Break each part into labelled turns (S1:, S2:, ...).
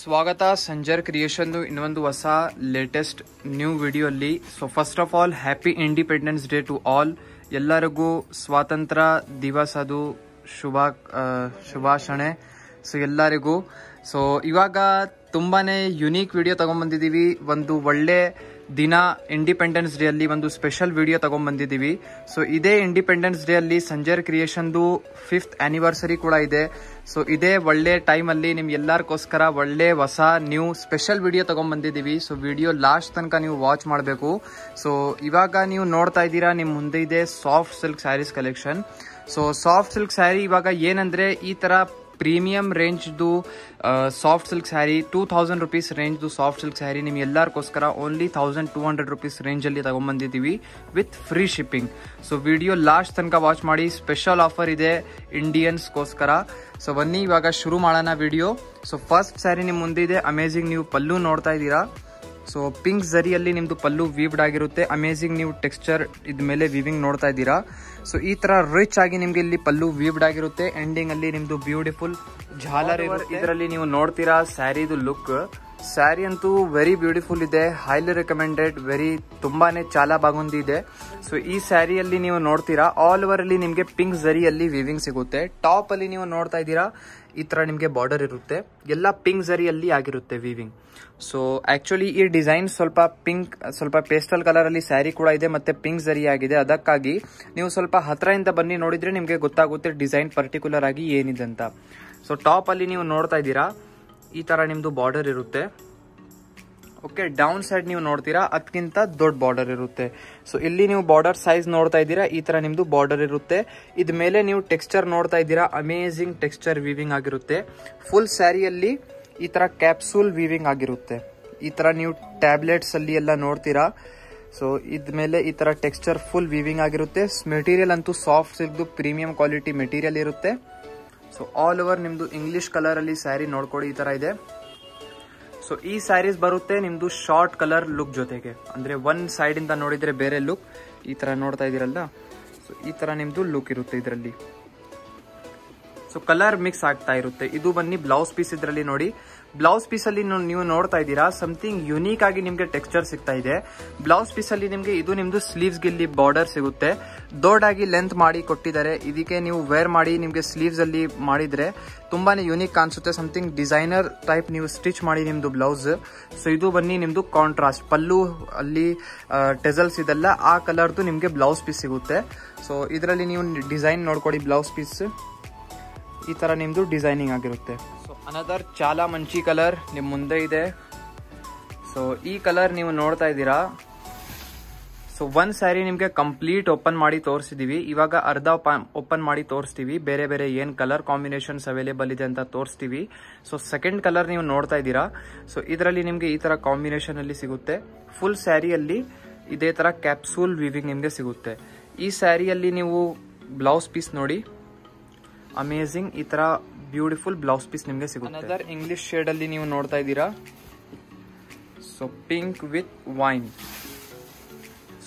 S1: ಸ್ವಾಗತ ಸಂಜರ್ ಕ್ರಿಯೇಷನ್ ಇನ್ನೊಂದು ಹೊಸ ಲೇಟೆಸ್ಟ್ ನ್ಯೂ ವಿಡಿಯೋ ಅಲ್ಲಿ. So first of all happy independence day to all. ಎಲ್ಲರಿಗೂ ಸ್ವಾತಂತ್ರ್ಯ ದಿವಸದು ಶುಭಾಶಣೆ. ಸೊ ಎಲ್ಲರಿಗೂ. ಸೊ ಇವಾಗ ತುಂಬಾನೇ ಯುನೀಕ್ ವಿಡಿಯೋ ತಗೊಂಡ್ಬಂದಿದ್ದೀವಿ. ಒಂದು ಒಳ್ಳೆ ದಿನ ಇಂಡಿಪೆಂಡೆನ್ಸ್ ಡೇ ಅಲ್ಲಿ ಒಂದು ಸ್ಪೆಷಲ್ ವಿಡಿಯೋ ತಗೊಂಡ್ಬಂದಿದ್ದೀವಿ. ಸೊ ಇದೇ ಇಂಡಿಪೆಂಡೆನ್ಸ್ ಡೇ ಅಲ್ಲಿ ಸಂಜರ್ ಕ್ರಿಯೇಷನ್ದು 5th ಆನಿವರ್ಸರಿ ಕೂಡ ಇದೆ. ಸೊ ಇದೇ ಒಳ್ಳೆ ಟೈಮ್ ಅಲ್ಲಿ ನಿಮ್ ಎಲ್ಲರಿಗೋಸ್ಕರ ಒಳ್ಳೆ ಹೊಸ ನ್ಯೂ ಸ್ಪೆಷಲ್ ವಿಡಿಯೋ ತಗೊಂಡ್ಬಂದಿದ್ದೀವಿ. ಸೊ ವಿಡಿಯೋ ಲಾಸ್ಟ್ ತನಕ ನೀವು ವಾಚ್ ಮಾಡಬೇಕು. ಸೊ ಇವಾಗ ನೀವು ನೋಡ್ತಾ ಇದ್ದೀರಾ, ನಿಮ್ ಮುಂದೆ ಇದೆ soft silk saris collection. So soft silk sari ಇವಾಗ ಏನಂದ್ರೆ ಈ ತರ ಪ್ರೀಮಿಯಂ ರೇಂಜ್ದು ಸಾಫ್ಟ್ ಸಿಲ್ಕ್ ಸ್ಯಾರಿ 2000 ರುಪೀಸ್ ರೇಂಜ್ದು ಸಾಫ್ಟ್ ಸಿಲ್ಕ್ ಸ್ಯಾರಿ ನಿಮ್ಗೆ ಎಲ್ಲರಿಗೋಸ್ಕರ ಓನ್ಲಿ 1200 ರುಪೀಸ್ ರೇಂಜಲ್ಲಿ ತಗೊಂಡ್ಬಂದಿದ್ದೀವಿ with free shipping. So video last ತನಕ ವಾಚ್ ಮಾಡಿ. ಸ್ಪೆಷಲ್ ಆಫರ್ ಇದೆ ಇಂಡಿಯನ್ಸ್ಗೋಸ್ಕರ. ಸೊ ಬನ್ನಿ ಇವಾಗ ಶುರು ಮಾಡೋಣ ವಿಡಿಯೋ. ಸೊ ಫಸ್ಟ್ ಸ್ಯಾರಿ ನಿಮ್ಮ ಮುಂದೆ ಇದೆ ಅಮೇಜಿಂಗ್. ನೀವು ಪಲ್ಲು ನೋಡ್ತಾ ಇದ್ದೀರಾ. ಸೊ ಪಿಂಕ್ ಝರಿಯಲ್ಲಿ ನಿಮ್ದು ಪಲ್ಲು ವೀವ್ಡ್ ಆಗಿರುತ್ತೆ. ಅಮೇಜಿಂಗ್ ನೀವು ಟೆಕ್ಸ್ಚರ್ ಇದ್ ಮೇಲೆ ವೀವಿಂಗ್ ನೋಡ್ತಾ ಇದ್ದೀರಾ. ಸೊ ಈ ತರ ರಿಚ್ ಆಗಿ ನಿಮ್ಗೆ ಇಲ್ಲಿ ಪಲ್ಲು ವೀವ್ಡ್ ಆಗಿರುತ್ತೆ. ಎಂಡಿಂಗ್ ಅಲ್ಲಿ ನಿಮ್ದು ಬ್ಯೂಟಿಫುಲ್ ಝಾಲರ್ ಇದರಲ್ಲಿ ನೀವು ನೋಡ್ತೀರಾ. ಸ್ಯಾರಿದು ಲುಕ್, ಸ್ಯಾರಿ ಅಂತೂ ವೆರಿ ಬ್ಯೂಟಿಫುಲ್ ಇದೆ. Highly recommended. ತುಂಬಾನೇ ಚಾಲ ಬಾಗುಂದಿ ಇದೆ. ಸೊ ಈ ಸ್ಯಾರಿಯಲ್ಲಿ ನೀವು ನೋಡ್ತೀರಾ ಆಲ್ ಓವರ್ ಅಲ್ಲಿ ನಿಮ್ಗೆ ಪಿಂಕ್ ಝರಿಯಲ್ಲಿ ವೀವಿಂಗ್ ಸಿಗುತ್ತೆ. ಟಾಪ್ ಅಲ್ಲಿ ನೀವು ನೋಡ್ತಾ ಇದ್ದೀರಾ ಈ ತರ ನಿಮ್ಗೆ ಬಾರ್ಡರ್ ಇರುತ್ತೆ. ಎಲ್ಲ ಪಿಂಕ್ ಝರಿಯಲ್ಲಿ ಆಗಿರುತ್ತೆ ವೀವಿಂಗ್. ಸೊ ಆಕ್ಚುಲಿ ಈ ಡಿಸೈನ್ ಸ್ವಲ್ಪ ಪೇಸ್ಟಲ್ ಕಲರ್ ಅಲ್ಲಿ ಸ್ಯಾರಿ ಕೂಡ ಇದೆ ಮತ್ತೆ ಪಿಂಕ್ ಝರಿ ಆಗಿದೆ. ಅದಕ್ಕಾಗಿ ನೀವು ಸ್ವಲ್ಪ ಹತ್ರದಿಂದ ಬನ್ನಿ ನೋಡಿದ್ರೆ ನಿಮ್ಗೆ ಗೊತ್ತಾಗುತ್ತೆ ಡಿಸೈನ್ ಪರ್ಟಿಕ್ಯುಲರ್ ಆಗಿ ಏನಿದೆ ಅಂತ. ಸೊ ಟಾಪ್ ಅಲ್ಲಿ ನೀವು ನೋಡ್ತಾ ಇದ್ದೀರಾ ಈ ತರ ನಿಮ್ದು ಬಾರ್ಡರ್ ಇರುತ್ತೆ. ಓಕೆ, ಡೌನ್ ಸೈಡ್ ನೀವು ನೋಡ್ತೀರಾ ಅದಕ್ಕಿಂತ ದೊಡ್ಡ ಬಾರ್ಡರ್ ಇರುತ್ತೆ. ಸೊ ಇಲ್ಲಿ ನೀವು ಬಾರ್ಡರ್ ಸೈಜ್ ನೋಡ್ತಾ ಇದ್ದೀರಾ ಈ ತರ ನಿಮ್ದು ಬಾರ್ಡರ್ ಇರುತ್ತೆ. ಇದ್ ಮೇಲೆ ನೀವು ಟೆಕ್ಸ್ಚರ್ ನೋಡ್ತಾ ಇದ್ದೀರಾ. ಅಮೇಜಿಂಗ್ ಟೆಕ್ಸ್ಚರ್ ವೀವಿಂಗ್ ಆಗಿರುತ್ತೆ. ಫುಲ್ ಸ್ಯಾರಿಯಲ್ಲಿ ಈ ತರ ಕ್ಯಾಪ್ಸೂಲ್ ವೀವಿಂಗ್ ಆಗಿರುತ್ತೆ. ಈ ತರ ನೀವು ಟ್ಯಾಬ್ಲೆಟ್ಸ್ ಅಲ್ಲಿ ಎಲ್ಲ ನೋಡ್ತೀರಾ. ಸೊ ಇದ್ಮೇಲೆ ಈ ತರ ಟೆಕ್ಸ್ಚರ್ ಫುಲ್ ವೀವಿಂಗ್ ಆಗಿರುತ್ತೆ. ಮೆಟೀರಿಯಲ್ ಅಂತೂ ಸಾಫ್ಟ್ ಸಿಲ್ಕ್ದು ಪ್ರೀಮಿಯಂ ಕ್ವಾಲಿಟಿ ಮೆಟೀರಿಯಲ್ ಇರುತ್ತೆ. ಸೊ ಆಲ್ ಓವರ್ ನಿಮ್ದು ಇಂಗ್ಲಿಷ್ ಕಲರ್ ಅಲ್ಲಿ ಸ್ಯಾರಿ ನೋಡ್ಕೊಳ್ಳಿ ಈ ತರ ಇದೆ. ಸೊ ಈ ಸ್ಯಾರೀಸ್ ಬರುತ್ತೆ ನಿಮ್ದು ಶಾರ್ಟ್ ಕಲರ್ ಲುಕ್ ಜೊತೆಗೆ. ಅಂದ್ರೆ ಒಂದ್ ಸೈಡ್ ಇಂದ ನೋಡಿದ್ರೆ ಬೇರೆ ಲುಕ್, ಈ ತರ ನೋಡ್ತಾ ಇದೀರಲ್ಲ. ಸೊ ಈ ತರ ನಿಮ್ದು ಲುಕ್ ಇರುತ್ತೆ ಇದರಲ್ಲಿ. ಸೊ ಕಲರ್ ಮಿಕ್ಸ್ ಆಗ್ತಾ ಇರುತ್ತೆ. ಇದು ಬನ್ನಿ ಬ್ಲೌಸ್ ಪೀಸ್. ಇದರಲ್ಲಿ ನೋಡಿ ಬ್ಲೌಸ್ ಪೀಸ್ ಅಲ್ಲಿ ನೀವು ನೋಡ್ತಾ ಇದ್ದೀರಾ ಸಮಥಿಂಗ್ ಯುನೀಕ್ ಆಗಿ ನಿಮ್ಗೆ ಟೆಕ್ಸ್ಚರ್ ಸಿಗ್ತಾ ಇದೆ. ಬ್ಲೌಸ್ ಪೀಸ್ ಅಲ್ಲಿ ನಿಮ್ಗೆ ಇದು ನಿಮ್ದು ಸ್ಲೀವ್ಸ್ ಗಿಲ್ಲಿ ಬಾರ್ಡರ್ ಸಿಗುತ್ತೆ. ದೊಡ್ಡಾಗಿ ಲೆಂತ್ ಮಾಡಿ ಕೊಟ್ಟಿದ್ದಾರೆ. ಇದಕ್ಕೆ ನೀವು ವೇರ್ ಮಾಡಿ ನಿಮ್ಗೆ ಸ್ಲೀವ್ಸ್ ಅಲ್ಲಿ ಮಾಡಿದ್ರೆ ತುಂಬಾನೇ ಯುನೀಕ್ ಕಾಣಿಸುತ್ತೆ. ಸಮಥಿಂಗ್ ಡಿಸೈನರ್ ಟೈಪ್ ನೀವು ಸ್ಟಿಚ್ ಮಾಡಿ ನಿಮ್ದು ಬ್ಲೌಸ್. ಸೊ ಇದು ಬನ್ನಿ ನಿಮ್ದು ಕಾಂಟ್ರಾಸ್ಟ್ ಪಲ್ಲು ಅಲ್ಲಿ ಟೆಸಲ್ಸ್ ಇದೆಲ್ಲ ಆ ಕಲರ್ದು ನಿಮ್ಗೆ ಬ್ಲೌಸ್ ಪೀಸ್ ಸಿಗುತ್ತೆ. ಸೊ ಇದರಲ್ಲಿ ನೀವು ಡಿಸೈನ್ ನೋಡ್ಕೊಡಿ. ಬ್ಲೌಸ್ ಪೀಸ್ ಈ ತರ ನಿಮ್ದು ಡಿಸೈನಿಂಗ್ ಆಗಿರುತ್ತೆ. ಸೊ ಅನದರ್ ಚಾಲ ಮಂಚಿ ಕಲರ್ ನಿಮ್ ಮುಂದೆ ಇದೆ. ಸೊ ಈ ಕಲರ್ ನೀವು ನೋಡ್ತಾ ಇದ್ದೀರಾ. ಸೊ ಒಂದ್ ಸ್ಯಾರಿ ನಿಮ್ಗೆ ಕಂಪ್ಲೀಟ್ ಓಪನ್ ಮಾಡಿ ತೋರಿಸಿದೀವಿ. ಇವಾಗ ಅರ್ಧ ಓಪನ್ ಮಾಡಿ ತೋರಿಸ್ತೀವಿ. ಬೇರೆ ಬೇರೆ ಏನ್ ಕಲರ್ ಕಾಂಬಿನೇಷನ್ಸ್ ಅವೈಲೇಬಲ್ ಇದೆ ಅಂತ ತೋರಿಸ್ತೀವಿ. ಸೊ ಸೆಕೆಂಡ್ ಕಲರ್ ನೀವು ನೋಡ್ತಾ ಇದ್ದೀರಾ. ಸೊ ಇದರಲ್ಲಿ ನಿಮ್ಗೆ ಈ ತರ ಕಾಂಬಿನೇಷನ್ ಅಲ್ಲಿ ಸಿಗುತ್ತೆ. ಫುಲ್ ಸ್ಯಾರಿಯಲ್ಲಿ ಇದೇ ತರ ಕ್ಯಾಪ್ಸೂಲ್ ವೀವಿಂಗ್ ನಿಮ್ಗೆ ಸಿಗುತ್ತೆ. ಈ ಸ್ಯಾರಿಯಲ್ಲಿ ನೀವು ಬ್ಲೌಸ್ ಪೀಸ್ ನೋಡಿ ಅಮೇಜಿಂಗ್. ಈ ತರ ಬ್ಯೂಟಿಫುಲ್ ಬ್ಲೌಸ್ ಪೀಸ್ ನಿಮ್ಗೆ ಸಿಗುತ್ತೆ. ಅನದರ್ ಇಂಗ್ಲಿಷ್ ಶೇಡ್ ಅಲ್ಲಿ ನೀವು ನೋಡ್ತಾ ಇದ್ದೀರಾ. So pink with wine.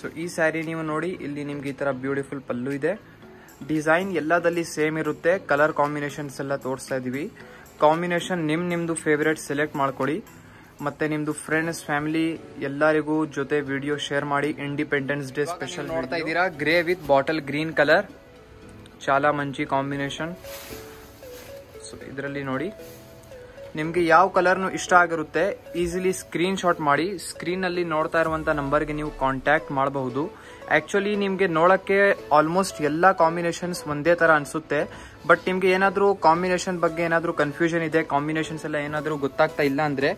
S1: So ಈ ಸ್ಯಾರಿ ನೀವು ನೋಡಿ ಇಲ್ಲಿ ನಿಮ್ಗೆ ಈ ತರ ಬ್ಯೂಟಿಫುಲ್ ಪಲ್ಲು ಇದೆ. ಡಿಸೈನ್ ಎಲ್ಲದಲ್ಲಿ ಸೇಮ್ ಇರುತ್ತೆ. ಕಲರ್ ಕಾಂಬಿನೇಷನ್ಸ್ ಎಲ್ಲ ತೋರಿಸ್ತಾ ಇದೀವಿ. ಕಾಂಬಿನೇಷನ್ ನಿಮ್ದು ಫೇವರೇಟ್ ಸೆಲೆಕ್ಟ್ ಮಾಡ್ಕೊಳ್ಳಿ. ಮತ್ತೆ ನಿಮ್ದು ಫ್ರೆಂಡ್ಸ್ ಫ್ಯಾಮಿಲಿ ಎಲ್ಲರಿಗೂ ಜೊತೆ ವಿಡಿಯೋ ಶೇರ್ ಮಾಡಿ. ಇಂಡಿಪೆಂಡೆನ್ಸ್ ಡೇ ಸ್ಪೆಷಲ್ ನೋಡ್ತಾ ಇದ್ದೀರಾ. Grey with bottle green colour, ಚಾಲ ಮಂಚಿ ಕಾಂಬಿನೇಷನ್. ಸೊ ಇದರಲ್ಲಿ ನೋಡಿ ನಿಮ್ಗೆ ಯಾವ ಕಲರ್ನು ಇಷ್ಟ ಆಗಿರುತ್ತೆ ಈಸಿಲಿ ಸ್ಕ್ರೀನ್ ಶಾಟ್ ಮಾಡಿ ಸ್ಕ್ರೀನ್ ಅಲ್ಲಿ ನೋಡ್ತಾ ಇರುವಂತ ನಂಬರ್ಗೆ ನೀವು ಕಾಂಟ್ಯಾಕ್ಟ್ ಮಾಡಬಹುದು. ಆಕ್ಚುಲಿ ನಿಮ್ಗೆ ನೋಡಕ್ಕೆ ಆಲ್ಮೋಸ್ಟ್ ಎಲ್ಲಾ ಕಾಂಬಿನೇಷನ್ಸ್ ಒಂದೇ ತರ ಅನ್ಸುತ್ತೆ. ಬಟ್ ನಿಮ್ಗೆ ಏನಾದ್ರೂ ಕಾಂಬಿನೇಷನ್ ಬಗ್ಗೆ ಏನಾದ್ರೂ ಕನ್ಫ್ಯೂಷನ್ ಇದೆ, ಕಾಂಬಿನೇಷನ್ಸ್ ಎಲ್ಲ ಏನಾದ್ರೂ ಗೊತ್ತಾಗ್ತಾ ಇಲ್ಲ ಅಂದ್ರೆ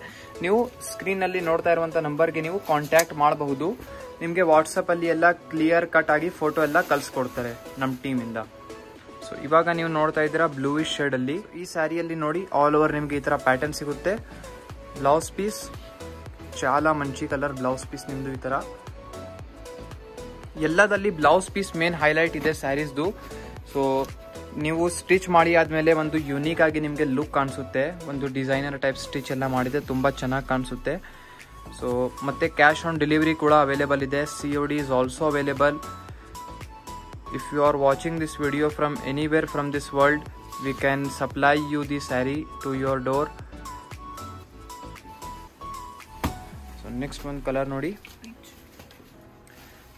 S1: ನೀವು ಸ್ಕ್ರೀನ್ ಅಲ್ಲಿ ನೋಡ್ತಾ ಇರುವಂತ ನಂಬರ್ಗೆ ನೀವು ಕಾಂಟ್ಯಾಕ್ಟ್ ಮಾಡಬಹುದು. ನಿಮ್ಗೆ ವಾಟ್ಸಪ್ ಅಲ್ಲಿ ಎಲ್ಲ ಕ್ಲಿಯರ್ ಕಟ್ ಆಗಿ ಫೋಟೋ ಎಲ್ಲ ಕಳ್ಸಿಕೊಡ್ತಾರೆ ನಮ್ ಟೀಮ್ ಇಂದ. ಸೊ ಇವಾಗ ನೀವು ನೋಡ್ತಾ ಇದ್ದೀರಾ ಬ್ಲೂಯಿಶ್ ಶೇಡ್ ಅಲ್ಲಿ. ಈ ಸ್ಯಾರಿಯಲ್ಲಿ ನೋಡಿ ಆಲ್ ಓವರ್ ನಿಮ್ಗೆ ಈ ತರ ಪ್ಯಾಟರ್ನ್ ಸಿಗುತ್ತೆ. ಬ್ಲೌಸ್ ಪೀಸ್ ಚಾಲ ಮಂಚಿ ಕಲರ್ ಬ್ಲೌಸ್ ಪೀಸ್ ನಿಮ್ದು ಈ ತರ. ಎಲ್ಲದಲ್ಲಿ ಬ್ಲೌಸ್ ಪೀಸ್ ಮೇನ್ ಹೈಲೈಟ್ ಇದೆ ಸ್ಯಾರೀಸ್ದು. ಸೊ ನೀವು ಸ್ಟಿಚ್ ಮಾಡಿ ಆದ್ಮೇಲೆ ಒಂದು ಯುನೀಕ್ ಆಗಿ ನಿಮ್ಗೆ ಲುಕ್ ಕಾಣಿಸುತ್ತೆ. ಒಂದು ಡಿಸೈನರ್ ಟೈಪ್ ಸ್ಟಿಚ್ ಎಲ್ಲ ಮಾಡಿದ್ರೆ ತುಂಬಾ ಚೆನ್ನಾಗಿ ಕಾಣಿಸುತ್ತೆ. ಸೊ ಮತ್ತೆ ಕ್ಯಾಶ್ ಆನ್ ಡೆಲಿವರಿ ಕೂಡ ಅವೈಲೇಬಲ್ ಇದೆ. COD is also available. If you are watching this video from anywhere from this world, we can supply you the saree to your door. Next ಒಂದು colour ನೋಡಿ.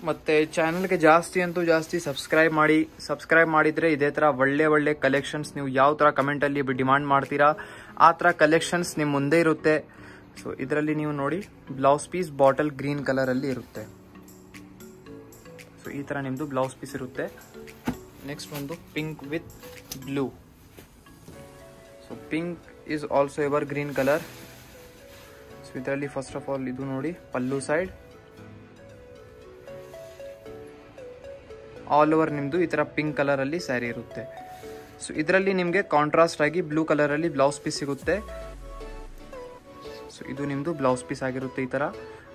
S1: ಮತ್ತು ಚಾನಲ್ಗೆ ಜಾಸ್ತಿ subscribe ಮಾಡಿ. Subscribe ಮಾಡಿದರೆ ಇದೇ ಥರ ಒಳ್ಳೆ ಕಲೆಕ್ಷನ್ಸ್ ನೀವು ಯಾವ ಥರ ಕಮೆಂಟಲ್ಲಿ ಡಿಮಾಂಡ್ ಮಾಡ್ತೀರಾ ಆ ಥರ ಕಲೆಕ್ಷನ್ಸ್ ನಿಮ್ಮ ಮುಂದೆ ಇರುತ್ತೆ. ಸೊ ಇದರಲ್ಲಿ ನೀವು ನೋಡಿ ಬ್ಲೌಸ್ ಪೀಸ್ ಬಾಟಲ್ ಗ್ರೀನ್ ಕಲರಲ್ಲಿ ಇರುತ್ತೆ. ಸೊ ಈ ಥರ ನಿಮ್ಮದು ಬ್ಲೌಸ್ ಪೀಸ್ ಇರುತ್ತೆ. ನೆಕ್ಸ್ಟ್ ಒಂದು pink with blue. So pink is also ever green colour. So ಇದರಲ್ಲಿ ಫಸ್ಟ್ ಆಫ್ ಆಲ್ ಇದು ನೋಡಿ ಪಲ್ಲು ಸೈಡ್ ಆಲ್ ಓವರ್ ನಿಮ್ಮದು ಈ ಥರ ಪಿಂಕ್ ಕಲರಲ್ಲಿ ಸ್ಯಾರಿ ಇರುತ್ತೆ. ಸೊ ಇದರಲ್ಲಿ ನಿಮಗೆ ಕಾಂಟ್ರಾಸ್ಟ್ ಆಗಿ ಬ್ಲೂ ಕಲರಲ್ಲಿ ಬ್ಲೌಸ್ ಪೀಸ್ ಸಿಗುತ್ತೆ. ಸೊ ಇದು ನಿಮ್ಮದು ಬ್ಲೌಸ್ ಪೀಸ್ ಆಗಿರುತ್ತೆ. ಈ ಥರ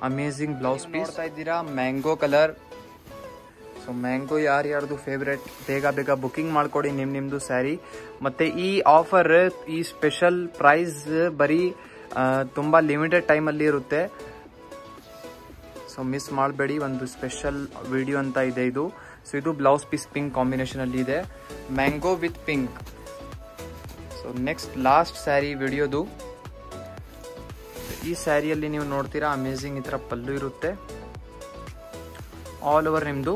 S1: ಅಮೇಝಿಂಗ್ ಬ್ಲೌಸ್ ಪೀಸ್ ನೋಡ್ತಾ ಇದ್ದೀರಾ, ಮ್ಯಾಂಗೋ ಕಲರ್. ಸೊ ಮ್ಯಾಂಗೋ ಯಾರ್ಯಾರ್ದು ಫೇವ್ರೆಟ್ ಬೇಗ ಬುಕಿಂಗ್ ಮಾಡ್ಕೊಡಿ ನಿಮ್ಮದು ಸ್ಯಾರಿ. ಮತ್ತು ಈ ಆಫರ್, ಈ ಸ್ಪೆಷಲ್ ಪ್ರೈಸ್ ಬರೀ ತುಂಬ ಲಿಮಿಟೆಡ್ ಟೈಮಲ್ಲಿ ಇರುತ್ತೆ. ಸೊ ಮಿಸ್ ಮಾಡಬೇಡಿ, ಒಂದು ಸ್ಪೆಷಲ್ ವಿಡಿಯೋ ಅಂತ ಇದೆ ಇದು. ಸೊ ಇದು ಬ್ಲೌಸ್ ಪೀಸ್ ಪಿಂಕ್ ಕಾಂಬಿನೇಷನ್ ಅಲ್ಲಿ ಇದೆ, mango with pink. So next last sari ವಿಡಿಯೋದು. ಈ ಸ್ಯಾರಿಯಲ್ಲಿ ನೀವು ನೋಡ್ತೀರಾ ಅಮೇಝಿಂಗ್ ಈ ಥರ ಪಲ್ಲು ಇರುತ್ತೆ. ಆಲ್ ಓವರ್ ನಿಮ್ಮದು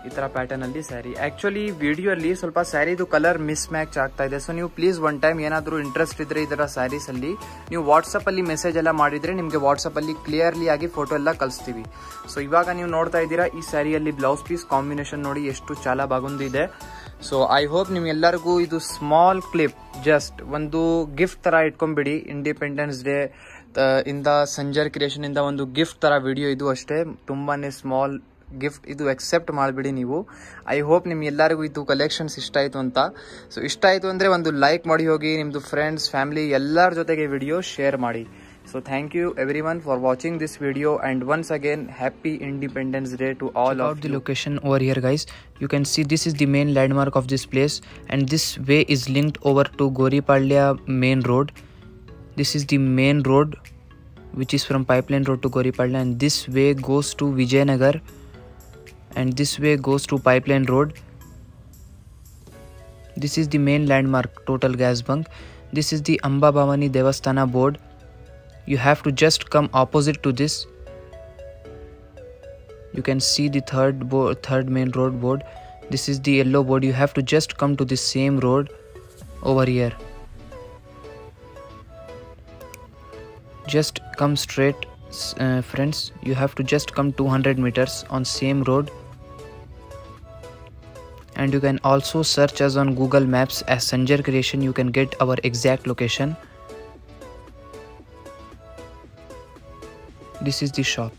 S1: ಈ ಥರ ಪ್ಯಾಟರ್ನ್ ಅಲ್ಲಿ ಸ್ಯಾರಿ. ಆ್ಯಕ್ಚುಲಿ ವಿಡಿಯೋ ಅಲ್ಲಿ ಸ್ವಲ್ಪ ಸ್ಯಾರಿದು ಕಲರ್ ಮಿಸ್ ಮ್ಯಾಚ್ ಆಗ್ತಾ ಇದೆ. ಸೊ ನೀವು ಪ್ಲೀಸ್ ಒನ್ ಟೈಮ್ ಏನಾದರೂ ಇಂಟ್ರೆಸ್ಟ್ ಇದ್ರೆ ಇದರ ಸ್ಯಾರೀಸ್ ಅಲ್ಲಿ ನೀವು ವಾಟ್ಸಪ್ ಅಲ್ಲಿ ಮೆಸೇಜ್ ಎಲ್ಲ ಮಾಡಿದ್ರೆ ನಿಮಗೆ ವಾಟ್ಸಪ್ ಅಲ್ಲಿ ಕ್ಲಿಯರ್ಲಿ ಆಗಿ ಫೋಟೋ ಎಲ್ಲ ಕಳಿಸ್ತೀವಿ. ಸೊ ಇವಾಗ ನೀವು ನೋಡ್ತಾ ಇದ್ದೀರಾ ಈ ಸ್ಯಾರಿಯಲ್ಲಿ ಬ್ಲೌಸ್ ಪೀಸ್ ಕಾಂಬಿನೇಷನ್ ನೋಡಿ ಎಷ್ಟು ಚಾಲ ಬಾಗುಂದಿದೆ. ಸೊ ಐ ಹೋಪ್ ನಿಮ್ಗೆಲ್ಲರಿಗೂ ಇದು ಸ್ಮಾಲ್ ಕ್ಲಿಪ್ ಜಸ್ಟ್ ಒಂದು ಗಿಫ್ಟ್ ತರ ಇಟ್ಕೊಂಡ್ಬಿಡಿ. ಇಂಡಿಪೆಂಡೆನ್ಸ್ ಡೇ ಇಂದ ಸಂಜರ್ ಕ್ರಿಯೇಷನ್ ಇಂದ ಒಂದು ಗಿಫ್ಟ್ ತರ ವಿಡಿಯೋ ಇದು ಅಷ್ಟೇ, ತುಂಬಾನೇ ಸ್ಮಾಲ್ ಗಿಫ್ಟ್ ಇದು. ಎಕ್ಸೆಪ್ಟ್ ಮಾಡಿಬಿಡಿ ನೀವು. ಐ ಹೋಪ್ ನಿಮ್ಗೆಲ್ಲರಿಗೂ ಇದು ಕಲೆಕ್ಷನ್ಸ್ ಇಷ್ಟ ಆಯಿತು ಅಂತ. ಸೊ ಇಷ್ಟ ಆಯಿತು ಅಂದರೆ ಒಂದು ಲೈಕ್ ಮಾಡಿ ಹೋಗಿ, ನಿಮ್ಮದು ಫ್ರೆಂಡ್ಸ್ ಫ್ಯಾಮಿಲಿ ಎಲ್ಲರ ಜೊತೆಗೆ ವಿಡಿಯೋ ಶೇರ್ ಮಾಡಿ. So thank you everyone for watching this video and once again happy Independence Day to all of you. The location over here guys, you can see this is the main landmark of this place and this way is linked over to Goripalya main road. This is the main road which is from Pipeline Road to Goripalya and this way goes to Vijayanagar and this way goes to Pipeline Road. This is the main landmark total gas bunk. This is the Amba Bhavani Devasthana board. You have to just come opposite to this. You can see the third main road board. This is the yellow board. You have to just come to the same road over here. Just come straight friends. You have to just come 200 meters on same road. And you can also search us on Google Maps as Sanjar Creation. You can get our exact location. This is the shop.